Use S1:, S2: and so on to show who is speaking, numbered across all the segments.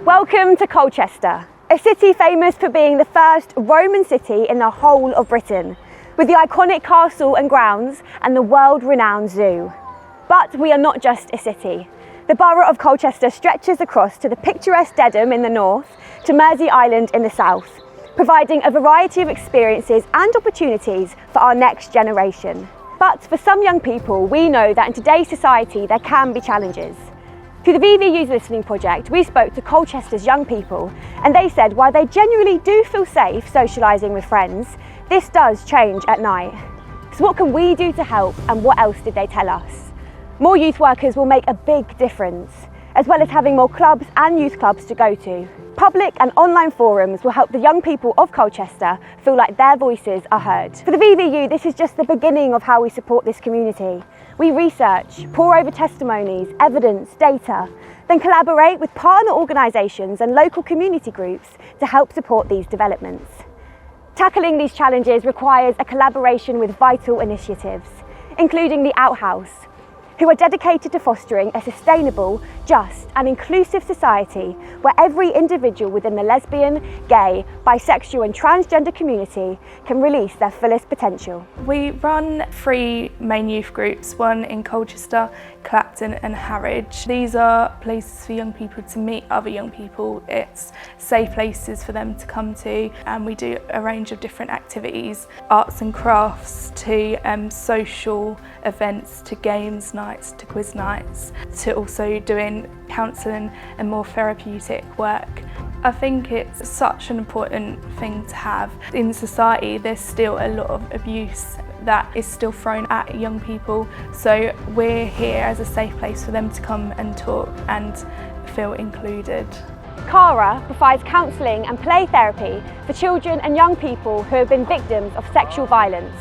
S1: Welcome to Colchester, a city famous for being the first Roman city in the whole of Britain, with the iconic castle and grounds and the world-renowned zoo. But we are not just a city. The borough of Colchester stretches across to the picturesque Dedham in the north to Mersey Island in the south, providing a variety of experiences and opportunities for our next generation. But for some young people, we know that in today's society there can be challenges. Through the VVU's Listening Project, we spoke to Colchester's young people, and they said while they genuinely do feel safe socialising with friends, this does change at night. So what can we do to help, and what else did they tell us? More youth workers will make a big difference, as well as having more clubs and youth clubs to go to. Public and online forums will help the young people of Colchester feel like their voices are heard. For the VVU, this is just the beginning of how we support this community. We research, pore over testimonies, evidence, data, then collaborate with partner organisations and local community groups to help support these developments. Tackling these challenges requires a collaboration with vital initiatives, including the Outhouse, who are dedicated to fostering a sustainable, just and inclusive society where every individual within the lesbian, gay, bisexual and transgender community can release their fullest potential.
S2: We run 3 main youth groups, one in Colchester, Clapton and Harwich. These are places for young people to meet other young people. It's safe places for them to come to, and we do a range of different activities, arts and crafts to social events, to games nights, to quiz nights, to also doing counselling and more therapeutic work. I think it's such an important thing to have. In society, there's still a lot of abuse that is still thrown at young people, so we're here as a safe place for them to come and talk and feel included.
S1: CARA provides counselling and play therapy for children and young people who have been victims of sexual violence,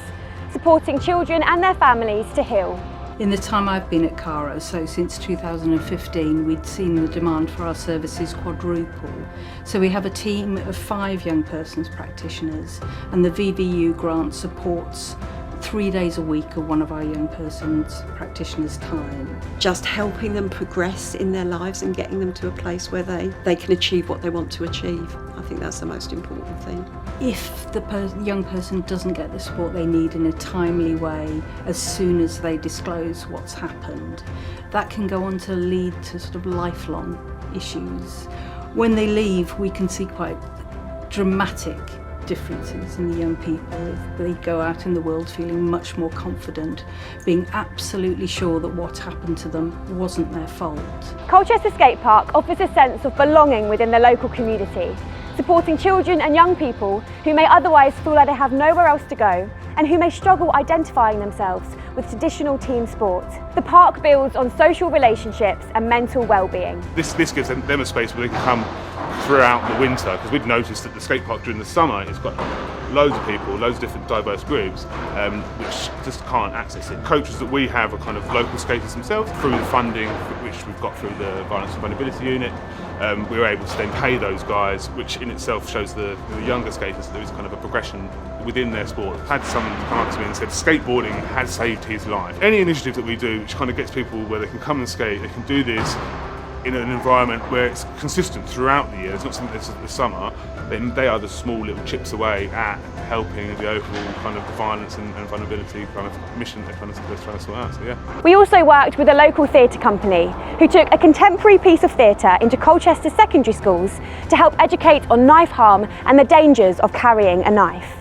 S1: supporting children and their families to heal.
S3: In the time I've been at CARA, so since 2015, we'd seen the demand for our services quadruple. So we have a team of 5 young persons practitioners, and the VVU grant supports 3 days a week of one of our young persons practitioners' time.
S4: Just helping them progress in their lives and getting them to a place where they can achieve what they want to achieve. I think that's the most important thing.
S3: If the young person doesn't get the support they need in a timely way as soon as they disclose what's happened, that can go on to lead to sort of lifelong issues. When they leave, we can see quite dramatic differences in the young people. If they go out in the world feeling much more confident, being absolutely sure that what happened to them wasn't their fault.
S1: Colchester Skate Park offers a sense of belonging within the local community, supporting children and young people who may otherwise feel like they have nowhere else to go and who may struggle identifying themselves with traditional team sport. The park builds on social relationships and mental well-being.
S5: This gives them a space where they can come throughout the winter, because we've noticed that the skate park during the summer it's got loads of people, loads of different diverse groups which just can't access it. Coaches that we have are kind of local skaters themselves. Through the funding which we've got through the Violence and Vulnerability Unit, we're able to then pay those guys, which in itself shows the younger skaters that there is kind of a progression within their sport. I've had someone come up to me and said skateboarding has saved his life. Any initiative that we do which kind of gets people where they can come and skate, they can do this in an environment where it's consistent throughout the year, it's not something that's in the summer, then they are the small little chips away at helping the overall kind of the violence and vulnerability kind of mission they're trying to sort out, so yeah.
S1: We also worked with a local theatre company who took a contemporary piece of theatre into Colchester secondary schools to help educate on knife harm and the dangers of carrying a knife.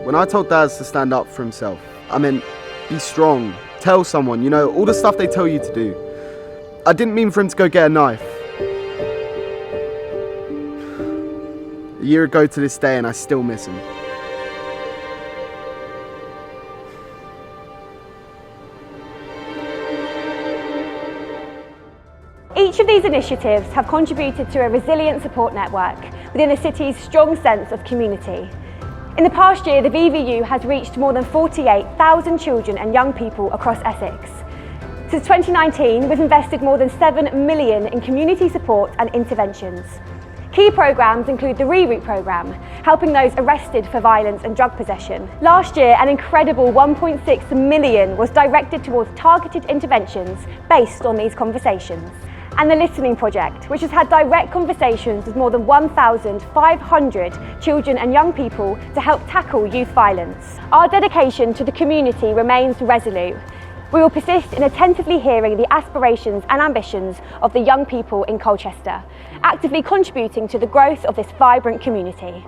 S6: When I told Daz to stand up for himself, I meant be strong, tell someone, you know, all the stuff they tell you to do. I didn't mean for him to go get a knife. A year ago to this day and I still miss him.
S1: Each of these initiatives have contributed to a resilient support network within the city's strong sense of community. In the past year, the VVU has reached more than 48,000 children and young people across Essex. Since 2019, we've invested more than £7 million in community support and interventions, Key programmes include the Reroute programme, helping those arrested for violence and drug possession. Last year, an incredible 1.6 million was directed towards targeted interventions based on these conversations. And the Listening Project, which has had direct conversations with more than 1,500 children and young people to help tackle youth violence. Our dedication to the community remains resolute. We will persist in attentively hearing the aspirations and ambitions of the young people in Colchester, actively contributing to the growth of this vibrant community.